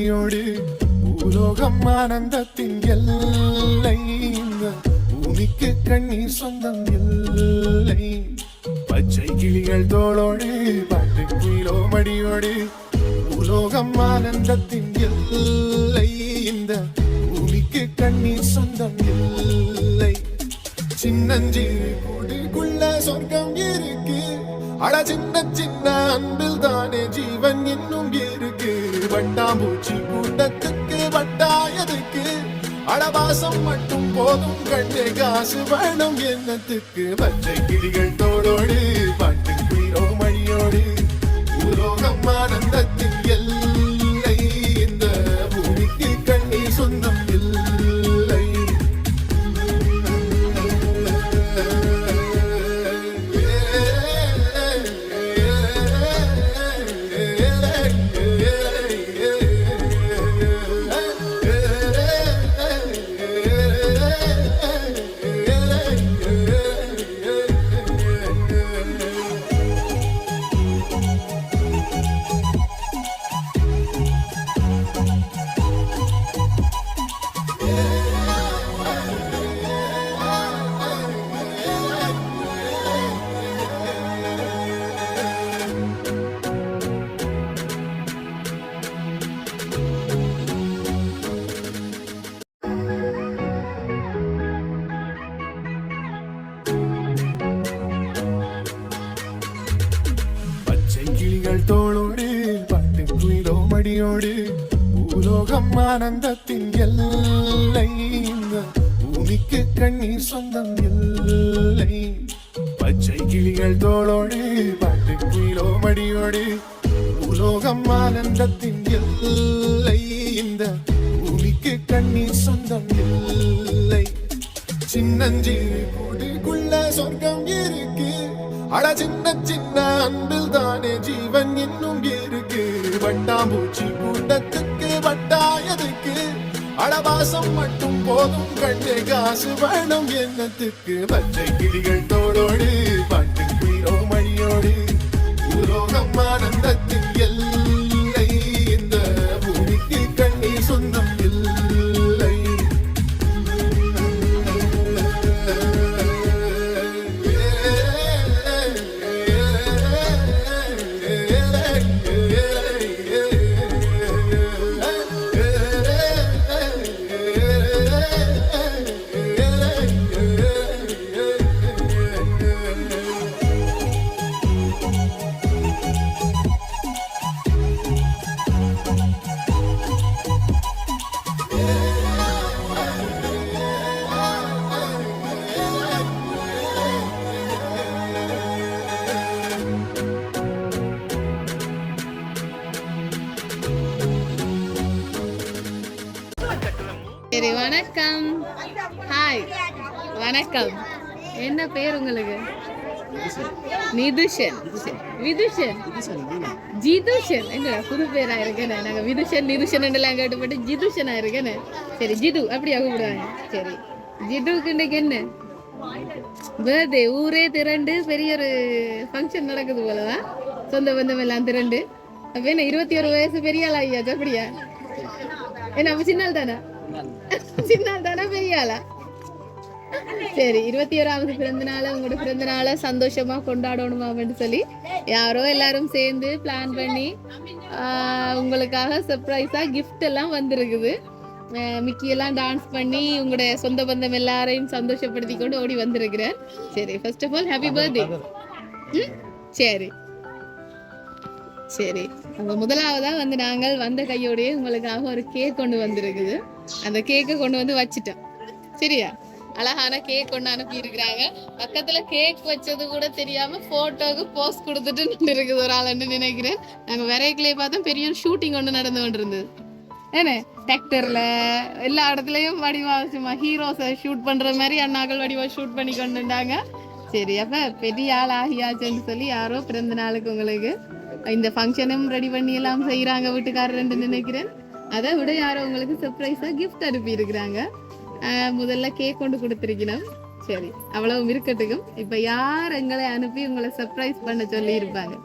மடியோடு பூலோகம் ஆனந்தத்தின் எல்லை. இந்த பூமிக்கு கண்ணீர் சொந்தம் இல்லை. பச்சை கிளிகள் தோளோடு பாட்டு குயிலோ மடியோடு பூலோகம் ஆனந்தத்தின் எல்லை. இந்த பூமிக்கு கண்ணீர் சொந்தம் இல்லை. சின்னஞ்சிறு கூட்டுக்குள்ள சொர்க்கம் இருக்கு. அட சின்ன சின்ன அன்பில் தானே ஜீவன் இன்னும் இருக்கு. வட்டாம்பூச்சி கூட்டத்துக்கு வட்டாயதுக்கு அடவாசம் மட்டும் போதும் கண்ணே காசு வேணும் என்னத்துக்கு. பச்சை கிளிகள் தோளோடு பாட்டு குயிலோ மணியோடு பூலோகம் ஆனந்தத்தின் எல்லை. இந்த பூமிக்கு கண்ணீர் சொந்தம் இல்லை. தோளோடு பாட்டு குயிலோ மடியோடு பூலோகம் ஆனந்தத்தின் எல்லை. இந்த பூமிக்கு கண்ணீர் சொந்தம் இல்லை. பச்சை கிளிகள் தோளோடு பாட்டு குயிலோ மடியோடு பூலோகம் ஆனந்தத்தின் எல்லை. இந்த பூமிக்கு கண்ணீர் சொந்தம் இல்லை. சின்னஞ்சிறு கூட்டுக்குள்ள சொர்க்கம் இருக்கு. அட சின்ன சின்ன அன்பில் தானே ஜீவன் இன்னும் இருக்கு. வட்டாம்பூச்சி கூட்டத்துக்கு வட்டாயதுக்கு அடவாசம் மட்டும் போதும் கண்ணே காசு வேணும் என்னத்துக்கு. பச்சை கிளிகள் தோளோடு பாட்டு குயிலோ மணியோடு பூலோகம் ஆனந்தத்தின் எல்லை. இந்த பூமிக்கு கண்ணீர் சொந்தம் இல்லை. சரி, வணக்கம். ஹாய், வணக்கம். என்ன பேர் உங்களுக்கு? நிதுஷன். விதுஷன், ஜிதுஷன். என்ன புது பேரா இருக்கேன்னு நாங்க விதுஷன் நிதுஷன் எல்லாம் கேட்டுப்பட்டு ஜிதுஷனா இருக்கேன்னு. சரி, ஜிது அப்படியா கூப்பிடுவாங்க. சரி, ஜிதுக்கு இன்னைக்கு என்ன பர்த்டே? ஊரே திரண்டு பெரிய ஒரு ஃபங்க்ஷன் நடக்குது போலதான். சொந்த பந்தம் எல்லாம் திரண்டு. அப்ப என்ன 21 வயசு பெரிய ஆள் ஆகியாச்சு அப்படியா? என்ன அப்ப சின்னால் தானே? சின்னால் தானே பெரிய ஆளா? சரி, 21வது பிறந்த நாள உங்களோட பிறந்த நாளை சந்தோஷமா கொண்டாடணுமா அப்படின்னு சொல்லி யாரோ எல்லாரும் சேர்ந்து பிளான் பண்ணி உங்களுக்காக சர்ப்ரைஸா கிஃப்ட் எல்லாம் வந்திருக்குது. மிக்கியெல்லாம் டான்ஸ் பண்ணி உங்களுடைய சொந்த பந்தம் எல்லாரையும் சந்தோஷப்படுத்தி கொண்டு ஓடி வந்திருக்கிறேன். சரி, first of all happy birthday. சரி சரி, நம்ம முதலாவதா வந்து நாங்கள் வந்த கையோடய உங்களுக்காக ஒரு கேக் கொண்டு வந்திருக்குது. அந்த கேக்கை கொண்டு வந்து வச்சுட்டோம். சரியா? அழகான கேக் கொண்டு அனுப்பி இருக்கிறாங்க. பக்கத்துல கேக் வச்சது கூட தெரியாம போட்டோக்கு போஸ்ட் கொடுத்துட்டு நின்று இருக்குது ஒரு ஆள் நினைக்கிறேன். நாங்க விரைக்கிலேயே பார்த்தோம் பெரிய ஷூட்டிங் ஒன்று நடந்து கொண்டு இருந்தது. ஏன்னு டிராக்டர்ல எல்லா இடத்துலயும் வடிவா சும்மா ஹீரோஸை ஷூட் பண்ற மாதிரி அண்ணாக்கள் வடிவா ஷூட் பண்ணி கொண்டுட்டாங்க. சரி, அப்ப பெரிய ஆள் ஆகியாச்சுன்னு சொல்லி யாரோ பிறந்த நாளுக்கு உங்களுக்கு இந்த ஃபங்க்ஷனும் ரெடி பண்ணி எல்லாம் செய்யறாங்க வீட்டுக்காரர் நினைக்கிறேன். அதை விட யாரோ உங்களுக்கு சர்ப்ரைஸா கிஃப்ட் அனுப்பி இருக்கிறாங்க. முதல்ல கேக் கொண்டு கொடுத்துருக்கணும். சரி, அவ்வளவு இருக்கட்டுக்கும். இப்ப யார் எங்களை அனுப்பி உங்களை சர்ப்ரைஸ் பண்ண சொல்லி இருப்பாங்க?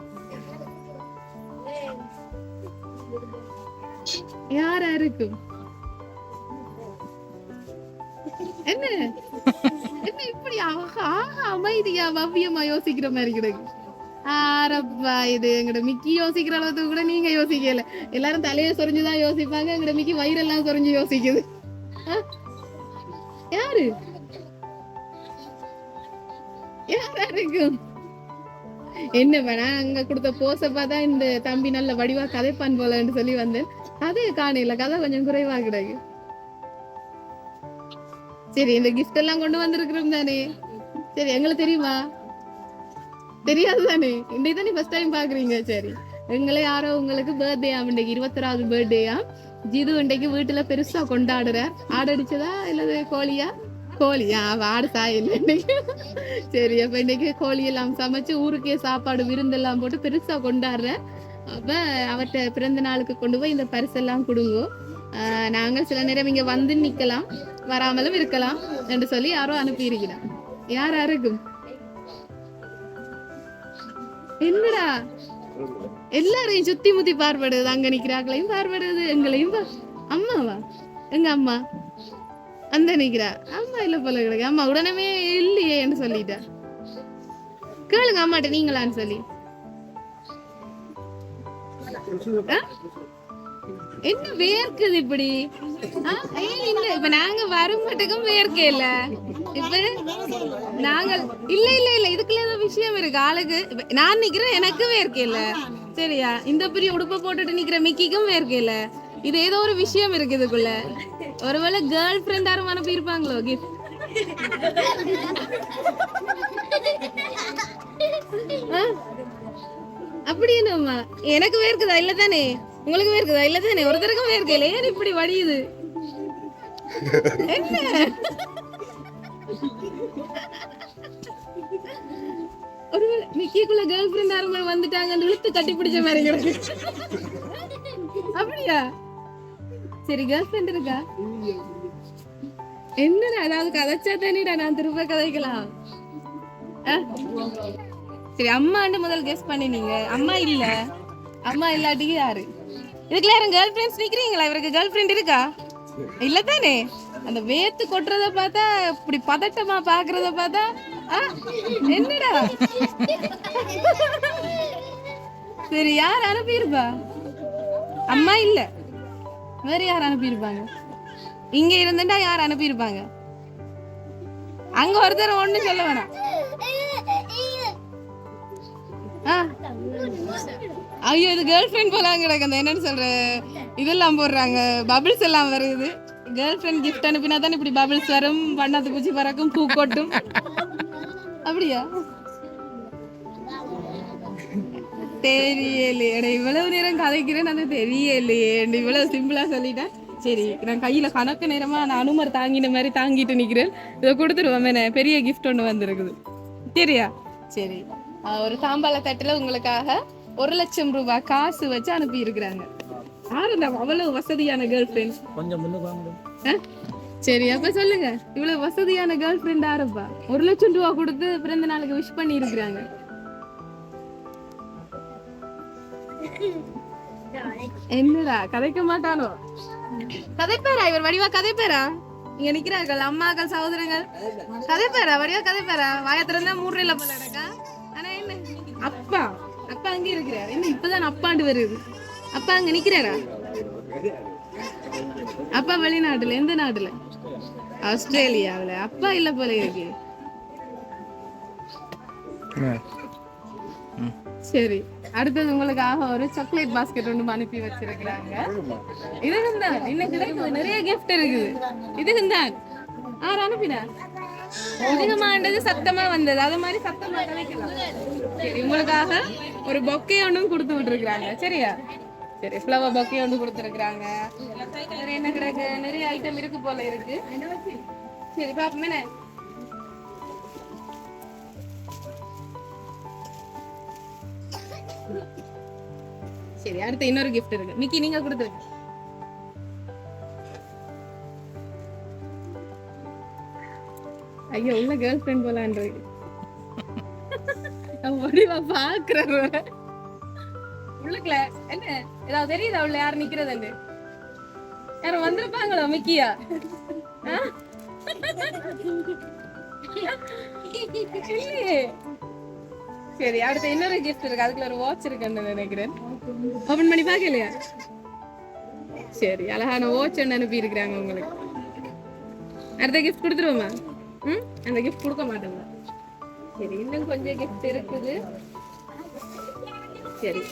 யாரா இருக்கும்? என்ன என்ன இப்படி அமைதியா பவ்யமா யோசிக்கிற மாதிரி கிடக்கு. ஆரப்பா இது எங்கட மிக்கி யோசிக்கிற அளவுக்கு கூட நீங்க யோசிக்கல. எல்லாரும் தலையை சொரிஞ்சுதான் யோசிப்பாங்க, எங்கட மிக்கி வயிறெல்லாம் சொரிஞ்சு யோசிக்குது. யாரு யாரா இருக்கும்? என்ன வேணா அங்க கொடுத்த போச பார்த்தா இந்த தம்பி நல்ல வடிவா கதைப்பான் போலன்னு சொல்லி வந்தேன். கதையை காணல, கதை கொஞ்சம் குறைவா கிடக்கு. சரி, இந்த கிஃப்ட் எல்லாம் கொண்டு வந்திருக்கிறோம் தானே. சரி, எங்களுக்கு தெரியுமா? தெரியாது தானே. இன்னைக்கு தானே ஃபர்ஸ்ட் டைம் பாக்குறீங்க. சரி, எங்களை யாரோ உங்களுக்கு பர்த்டே இன்னைக்கு 21வது பர்த்டேயா. ஜிது இன்றைக்கு வீட்டுல பெருசா கொண்டாடுற. ஆடடிச்சதா இல்லது கோழியா? கோழியா? ஆடு சாயில்லை இன்னைக்கு. சரி, அப்ப இன்னைக்கு கோழி எல்லாம் சமைச்சு ஊருக்கே சாப்பாடு விருந்தெல்லாம் போட்டு பெருசா கொண்டாடுற. அப்ப அவர்கிட்ட பிறந்த நாளுக்கு கொண்டு போய் இந்த பரிசெல்லாம் கொடுங்கோ. நாங்கள் சில நேரம் இங்க வந்து நிக்கலாம், வராமலும் இருக்கலாம் என்று சொல்லி யாரோ அனுப்பி இருக்கிறான். யாரா இருக்கும்? என்னடா எல்லாரையும் சுத்தி முத்தி பார்வையிடுது. அங்க நிக்கிறாங்களையும் பார்வையிடுது, எங்களையும் அம்மாவா? எங்க அம்மா அந்த நிக்கிறா. அம்மா இல்ல போல கிடக்கு. அம்மா உடனே இல்லையே என்று சொல்லிட்டா. கேளுங்க அம்மாட்ட நீங்களான்னு சொல்லி. என்ன வேர்க்குது இப்படி? இல்ல, இப்ப நாங்க வரும் மட்டுக்கும் வேர்க்க இல்ல. இப்ப நாங்கள் இல்ல இல்ல இல்ல இதுக்குள்ள ஏதோ விஷயம் இருக்கு ஆளுக்கு. நான் நிக்கிறேன், எனக்கு வேர்க்க இல்ல. சரியா? இந்த பெரிய உடுப்ப போட்டுட்டு நிக்கிற மிக்கிக்கும் வேர்க்க இல்ல. இது ஏதோ ஒரு விஷயம் இருக்கு இதுக்குள்ள. ஒருவேளை கேர்ள் ஃப்ரெண்ட் யாரும் அனுப்பி இருப்பாங்களோ கிஃப்ட். அப்படி என்னம்மா? எனக்கு வேர்க்குதா இல்ல தானே? உங்களுக்கு வேர்க்குதா இல்ல தானே? ஒருத்தருக்கும் வேர்க்கல. ஏன் இப்படி வடியுது? என்ன ஒருவேளை மிக்கிக்குள்ள கேர்ள் ஃப்ரெண்ட் யாரும் வந்துட்டாங்க, இழுத்து கட்டி பிடிச்ச மாதிரி கிடக்கு. அப்படியா? சரி, கேர்ள் ஃப்ரெண்ட் இருக்கா? என்னடா அதாவது கதைச்சா தானேடா நான் திரும்ப கதைக்கலாம். சரி, அம்மான்னு முதல் கெஸ் பண்ணினீங்க. அம்மா இல்ல. அம்மா இல்லாட்டிக்கு யாரு? இதுக்குள்ள யாரும் கேர்ள் ஃப்ரெண்ட்ஸ் நிக்கிறீங்களா? இவருக்கு கேர்ள் ஃப்ரெண்ட் இருக்கா? இல்ல தானே? அந்த வேத்து கொட்டுறத பார்த்தா, இப்படி பதட்டமா பாக்குறத பார்த்தா என்னடா. சரி, யார் அனுப்பியிருப்பா? அம்மா இல்ல, வேற யார் அனுப்பியிருப்பாங்க? இங்க இருந்துட்டா யார் அனுப்பியிருப்பாங்க? அங்க ஒருத்தர் ஒண்ணு சொல்ல வேணாம். ஐயோ, இது கேர்ள் ஃப்ரெண்ட் போலாம் கிடக்கு. அந்த என்னன்னு சொல்ற இதெல்லாம் போடுறாங்க, பபிள்ஸ் எல்லாம் வருது. கேர்ள் ஃப்ரெண்ட் கிஃப்ட் அனுப்பினா தான் இப்படி பபிள்ஸ் வரும், வண்ணாத்து பூச்சி பறக்கும், பூ கொட்டும். அப்படியா? தெரியலையே. இவ்வளவு நேரம் கதைக்கிறேன், அது தெரியலையே. இவ்வளவு சிம்பிளா சொல்லிட்டேன். சரி, நான் கையில கணக்கு நேரமா நான் அனுமர் தாங்கின மாதிரி தாங்கிட்டு நிக்கிறேன். இதை கொடுத்துருவோம். பெரிய கிஃப்ட் ஒண்ணு வந்திருக்குது. சரியா? சரி, ஒரு தாம்பாள தட்டுல உங்களுக்காக 1,00,000 ரூபாய் காசு வச்சு அனுப்பி இருக்கிறாங்க. யாரு இந்த அவ்வளவு வசதியான கேர்ள் ஃப்ரெண்ட்? கொஞ்சம் சரி, அப்ப சொல்லுங்க, இவ்வளவு வசதியான கேர்ள் ஃப்ரெண்ட் யாருப்பா? 1,00,000 ரூபாய் கொடுத்து பிறந்த நாளுக்கு விஷ் பண்ணி இருக்கிறாங்க. என்னடா கதைக்க மாட்டானோ? கதைப்பேரா இவர்? வடிவா கதைப்பேரா? இங்க நிக்கிறார்கள் அம்மாக்கள் சகோதரங்கள். கதைப்பேரா? வடிவா கதைப்பேரா? வாயத்திறந்தா மூடுல போல எனக்கா. ஆனா என்ன அப்பா அப்பா அங்க இருக்கிறார். என்ன இப்பதான் அப்பாண்டு வருது. அப்பா அங்க நிக்கிறாரா? அப்பா வெளிநாட்டுல. எந்த நாட்டுல? ஆஸ்திரேலியாவுல. அப்பா இல்ல போல இருக்கு. சரி, அடுத்தது உங்களுக்காக ஒரு சாக்லேட் பாஸ்கெட் ஒன்று அனுப்பி வச்சிருக்கிறாங்க. இதுக்கும் தான் இன்னும் கிடைக்குது, நிறைய கிஃப்ட் இருக்குது. இதுக்கும் தான் யார் அனுப்பினா? இதுக்குமாண்டது சத்தமா வந்தது, அது மாதிரி சத்தமா கிடைக்கலாம். சரி, உங்களுக்காக ஒரு பொக்கே ஒன்றும் கொடுத்து விட்டுருக்காங்க. சரியா? சரி, ஃப்ளவர் பொக்கே ஒன்று கொடுத்துருக்குறாங்க. என்ன கிடக்கு? நிறைய ஐட்டம் இருக்கு போல இருக்கு. சரி, பாப்போமே. சரி, அடுத்து இன்னொரு கிஃப்ட் இருக்கு. மிக்கி நீங்க கொடுத்துருங்க. ஐயோ, உள்ள கேர்ள் ஃப்ரெண்ட் போலான்றது பாக்குற உள்ளுக்குல என்ன ஏதாவது தெரியுதா? உள்ள யார் நிக்கிறதுன்னு யாரும் வந்திருப்பாங்களோ மிக்கியா? இல்லையே. சரி, அடுத்து இன்னொரு கிஃப்ட் இருக்கு. அதுக்குள்ள ஒரு வாட்ச் இருக்குன்னு நினைக்கிறேன். ஓபன் பண்ணி பாக்கலையா? சரி, அழகான வாட்ச் ஒன்று அனுப்பி இருக்கிறாங்க உங்களுக்கு. அடுத்த கிஃப்ட் கொடுத்துருவோமா? அந்த கிஃப்ட் கொடுக்க மாட்டோங்க. சரி, இன்னும் கொஞ்சம் கிஃப்ட் இருக்குது. சரி,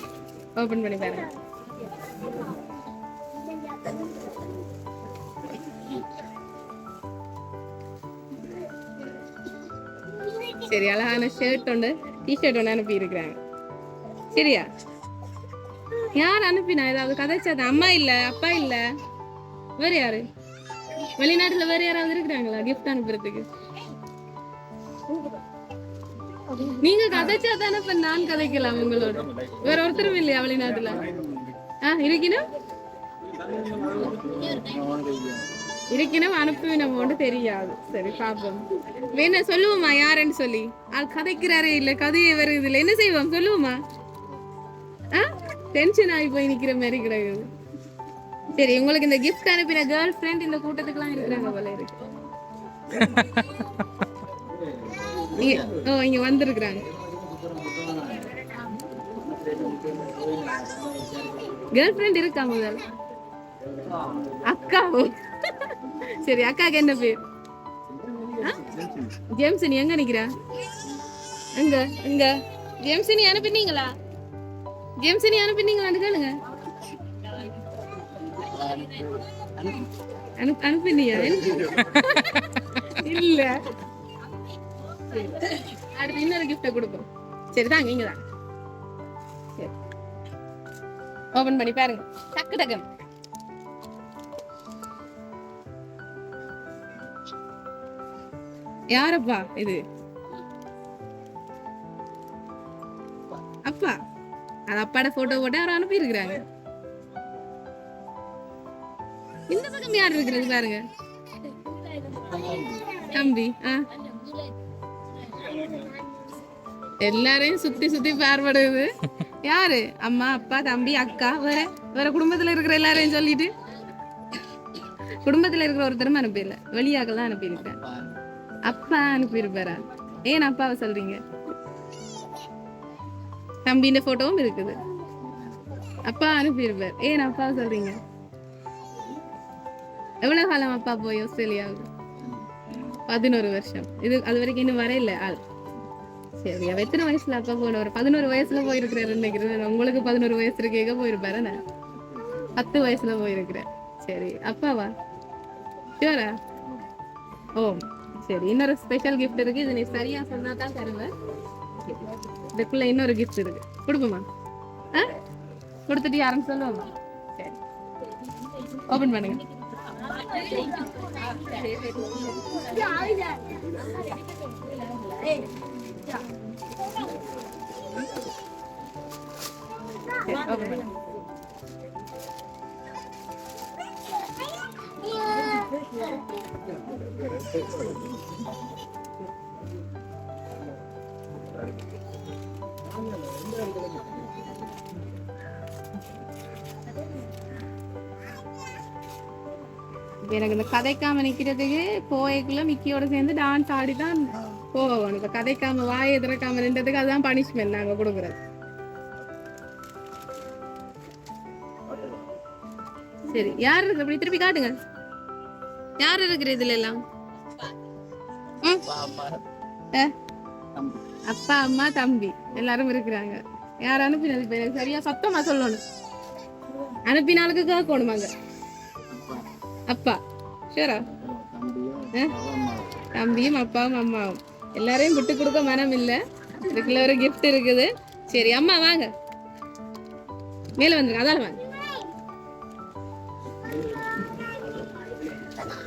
ஓபன் பண்ணி பாருங்க. சரி, அழகான ஷர்ட் ஒன்று, டிஷர்ட் ஒன்று அனுப்பி இருக்கிறாங்க. சரியா? யார் அனுப்பினா? ஏதாவது கதைச்சாத? அம்மா இல்ல, அப்பா இல்ல, வேற யாரு? வெளிநாட்டுல வேற யாராவது இருக்கிறாங்களா கிஃப்ட் அனுப்புறதுக்கு? நீங்க கதைச்சா தானே இப்ப நான் கதைக்கலாம் உங்களோட. வேற ஒருத்தரும் இல்லையா வெளிநாட்டுல? இருக்கணும் இருக்கணும் அனுப்புவினமோன்னு தெரியாது. சரி, பாப்போம். வேணா சொல்லுவோமா யாருன்னு சொல்லி? ஆள் கதைக்கிறாரே இல்ல, கதையே வருது இல்ல, என்ன செய்வோம் சொல்லுவோமா? டென்ஷன் ஆகி போய் நிக்கிற மாதிரி கிடையாது. சரி, உங்களுக்கு இந்த கிஃப்ட் அனுப்பின கேர்ள் ஃப்ரெண்ட் இந்த கூட்டத்துக்குலாம் இருக்கிறாங்க போல இருக்கு. இங்க வந்திருக்கிறாங்க. கேர்ள் ஃப்ரெண்ட் இருக்கா முதல்? அக்காவோ? சரி, அக்காக்கு என்ன பேர்? ஜேம்ஸ். நீ எங்க நிக்கிற? எங்க எங்க ஜேம்ஸ் நீ அனுப்பினீங்களா? ஜேம்ஸ் நீ அனுப்பினீங்களான்னு கேளுங்க. அனுப்பினியா? இல்ல. அடுத்து இன்னொரு கிஃப்ட் கொடுப்போம். சரி, தாங்க இங்க தான். ஓபன் பண்ணி பாருங்க. டக்கு டக்கு. யாரப்பா இது? அப்பா. அது அப்பாட போட்டோ போட்டு யாரும் அனுப்பி இருக்கிறாங்க. இந்த பக்கம் யார் இருக்கிறது பாருங்க. தம்பி. எல்லாரையும் சுத்தி சுத்தி பார்படுது. யாரு? அம்மா, அப்பா, தம்பி, அக்கா, வேற வேற குடும்பத்துல இருக்கிற எல்லாரையும் சொல்லிட்டு குடும்பத்துல இருக்கிற ஒருத்தரும் அனுப்பிடல, வெளியாக்கெல்லாம் அனுப்பி இருக்கிறேன். அப்பா அனுப்பி இருப்பாரா? ஏன் அப்பாவை சொல்றீங்க? தம்பிന്റെ போட்டோவும் இருக்குது. அப்பா அனுப்பி இருப்பார். ஏன் அப்பாவை சொல்றீங்க? எவ்வளவு காலம் அப்பா போய் ஆஸ்திரேலியாவுக்கு? 11 வருஷம். இது அது வரைக்கும் இன்னும் வரையில ஆள். சரி, அவ எத்தனை வயசுல அப்பா போன? ஒரு 11 வயசுல போயிருக்கிறாரு நினைக்கிறேன். உங்களுக்கு 11 வயசு இருக்கேக்க போயிருப்பாரு. 10 வயசுல போயிருக்கிறேன். சரி, அப்பாவா? ஷியோரா? ஓ சரி, இன்னொரு ஸ்பெஷல் கிஃப்ட் இருக்கு. இது நீ சரியா சொன்னா தான் தருவேன். இதுக்குள்ள இன்னொரு கிஃப்ட் இருக்கு. கொடுப்போமா? கொடுத்துட்டு யாருன்னு சொல்லுவோமா? சரி, ஓபன் பண்ணுங்க. ஓபன் பண்ணுங்க. எனக்கு இந்த கதைக்காம நிக்கிறதுக்கு போய்க்குள்ள மிக்கியோட சேர்ந்து டான்ஸ் ஆடி தான் போவோம். இப்ப கதைக்காம வாயை திறக்காம நின்றதுக்கு அதுதான் பனிஷ்மெண்ட் நாங்க கொடுக்குறது. சரி, யார் இருக்கு? அப்படி திருப்பி காட்டுங்க. யார் இருக்கிற இதுல எல்லாம்? அப்பா, அம்மா, தம்பி எல்லாரும் இருக்கிறாங்க. யார் அனுப்பினது? இப்ப எனக்கு சரியா சத்தமா சொல்லணும். அனுப்பினாலுக்கு கேட்கணுமாங்க. அப்பா. ஷூரா? தம்பியும் அப்பாவும் அம்மாவும் எல்லாரையும் விட்டு கொடுக்க மனம் இல்ல. இதுக்குள்ள ஒரு கிஃப்ட் இருக்குது. சரி, அம்மா வாங்க, மேல வந்துருங்க. அதால வாங்க.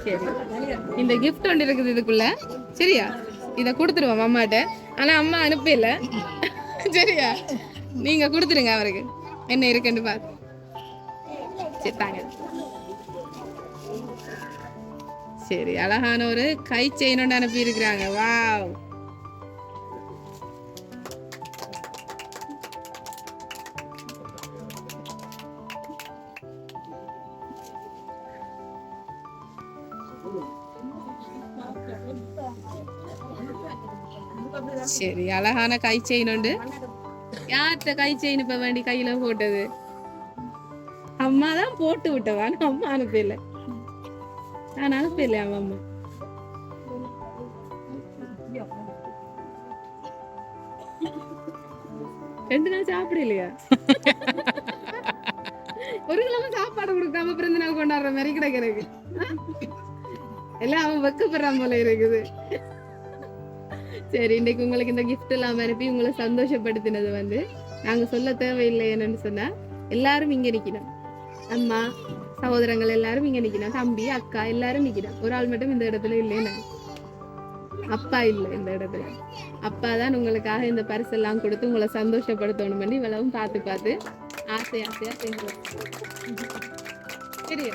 சரி, இந்த கிஃப்ட் ஒன்று இருக்குது இதுக்குள்ள. சரியா? இத கொடுத்துருவோம் அம்மாட்ட. ஆனா அம்மா அனுப்பல. சரியா? நீங்க கொடுத்துருங்க அவருக்கு என்ன இருக்குன்னு பாத்து. சரி, தாங்க. சரி, அழகான ஒரு கை செயின் ஒன்று அனுப்பி இருக்கிறாங்க. வாவ், சரி, அழகான கை செயின் உண்டு. யார்கிட்ட கை செயின் இப்ப வேண்டி கையில போட்டது? அம்மா தான் போட்டு விட்டவா, அம்மா அனுப்பல. நான் அனுப்பல அம்மா. ரெண்டு நாள் சாப்பிடலையா? ஒரு கிழமை சாப்பாடு கொடுக்காம பிறந்த நாள் கொண்டாடுற மாதிரி கிடைக்கிறது எல்லாம் அவன் வெக்கப்படுறான் போல இருக்குது. சரி, இன்னைக்கு உங்களுக்கு இந்த கிஃப்ட் எல்லாம் அனுப்பி உங்களை சந்தோஷப்படுத்தினது வந்து நாங்க சொல்ல தேவையில்லை. என்னன்னு சொன்னா எல்லாரும் இங்க நிக்கணும். அம்மா சகோதரங்கள் எல்லாரும் இங்க நிக்கணும். தம்பி அக்கா எல்லாரும் நிக்கணும். ஒரு ஆள் மட்டும் இந்த இடத்துல இல்லைன்னு. அப்பா இல்லை இந்த இடத்துல. அப்பா தான் உங்களுக்காக இந்த பரிசெல்லாம் கொடுத்து உங்களை சந்தோஷப்படுத்தணும் பண்ணி இவ்வளவும் பார்த்து ஆசையா செஞ்சு. சரியா?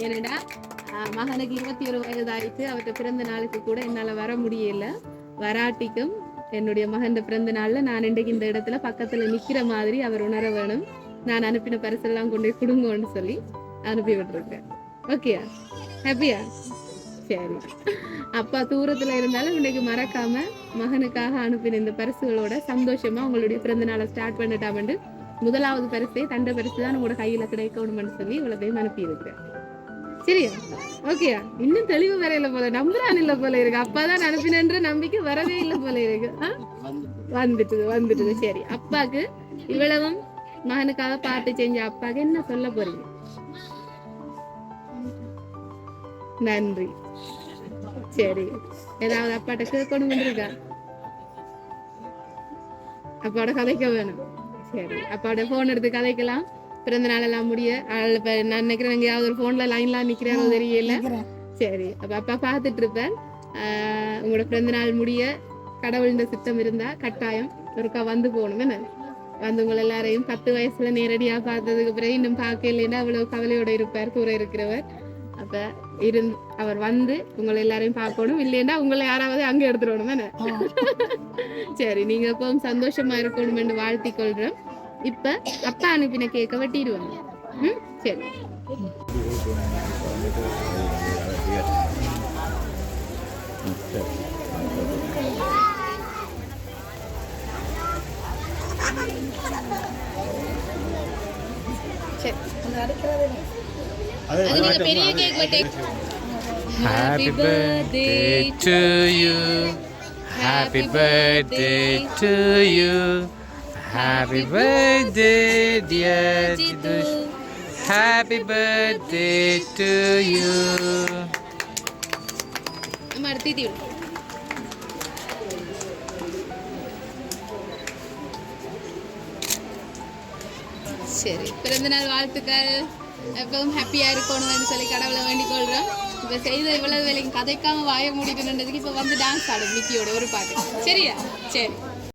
ஏனடா மகனுக்கு 21 வயது ஆயிடுச்சு. அவர்கிட்ட பிறந்த நாளுக்கு கூட என்னால வர முடியல. வராட்டிக்கும் என்னுடைய மகன் பிறந்த நாள்ல நான் இன்றைக்கு இந்த இடத்துல பக்கத்துல நிக்கிற மாதிரி அவர் உணர வேணும். நான் அனுப்பின பரிசெல்லாம் கொண்டு போய் கொடுங்கன்னு சொல்லி அனுப்பி விட்டுருக்கேன். ஓகேயா? ஹாப்பியா? சரி. அப்பா தூரத்துல இருந்தாலும் இன்னைக்கு மறக்காம மகனுக்காக அனுப்பின இந்த பரிசுகளோட சந்தோஷமா உங்களுடைய பிறந்த நாளை ஸ்டார்ட் பண்ணிட்டாமண்டு முதலாவது பரிசை தண்ட பரிசு தான் உங்களோட கையில கிடைக்கணும்னு சொல்லி இவ்வளவு அனுப்பி இருக்கிறேன். சரியா? ஓகேயா? இன்னும் தெளிவு வரையில போல, நம்புறான் இல்ல போல இருக்கு. அப்பாதான் அனுப்பினன்ற நம்பிக்கை வரவே இல்லை போல இருக்கு. வந்துட்டுது. சரி, அப்பாக்கு இவ்வளவும் மகனுக்காக பார்த்து செஞ்ச அப்பாக்கு என்ன சொல்ல போறீங்க? நன்றி. சரி, ஏதாவது அப்பாட்ட கேட்கணும் இருக்கா? அப்பாவோட கதைக்க வேணும். சரி, அப்பாவோட போன் எடுத்து கதைக்கலாம். பிறந்த நாள் எல்லாம் முடிய நான் நினைக்கிறேன் எங்கேயாவது ஒரு போன்ல லைன்லாம் நிக்கிறாரோ தெரியல. சரி, அப்ப அப்பா பார்த்துட்டு இருப்பேன். உங்களோட பிறந்த நாள் முடிய கடவுளின் சித்தம் இருந்தா கட்டாயம் ஒருக்கா வந்து போகணும். என்ன வந்து உங்களை எல்லாரையும் 10 வயசுல நேரடியா பார்த்ததுக்கு பிறகு இன்னும் பார்க்க இல்லைன்னா அவ்வளவு கவலையோட இருப்பார் தூர இருக்கிறவர். அப்ப அவர் வந்து உங்களை எல்லாரையும் பார்க்கணும். இல்லைன்னா உங்களை யாராவது அங்க எடுத்துடணும். என்ன சரி, நீங்க எப்பவும் சந்தோஷமா இருக்கணும் என்று வாழ்த்தி கொள்றேன். இப்ப அப்பா அனுப்பின கேக்க வெட்டிடுவாங்க. சரி. பெரிய கேக் வெட்டி. Happy birthday to you. Happy birthday to you. Happy birthday dear Jidu. Happy birthday to you. Amarti diu. சரி, பிறந்த நாள் வாழ்த்துக்கள். எப்பவும் ஹாப்பியா இருக்கணும்னு சொல்லி கடவுளை வேண்டிக் கொள்றோம். இப்ப செய்த இவ்வளவு வேலைக்கு கதைக்காம வாய மூடிக்கணுன்றதுக்கு இப்ப வந்து டான்ஸ் ஆடும் விக்கியோட ஒரு பாட்டு. சரியா? சரி.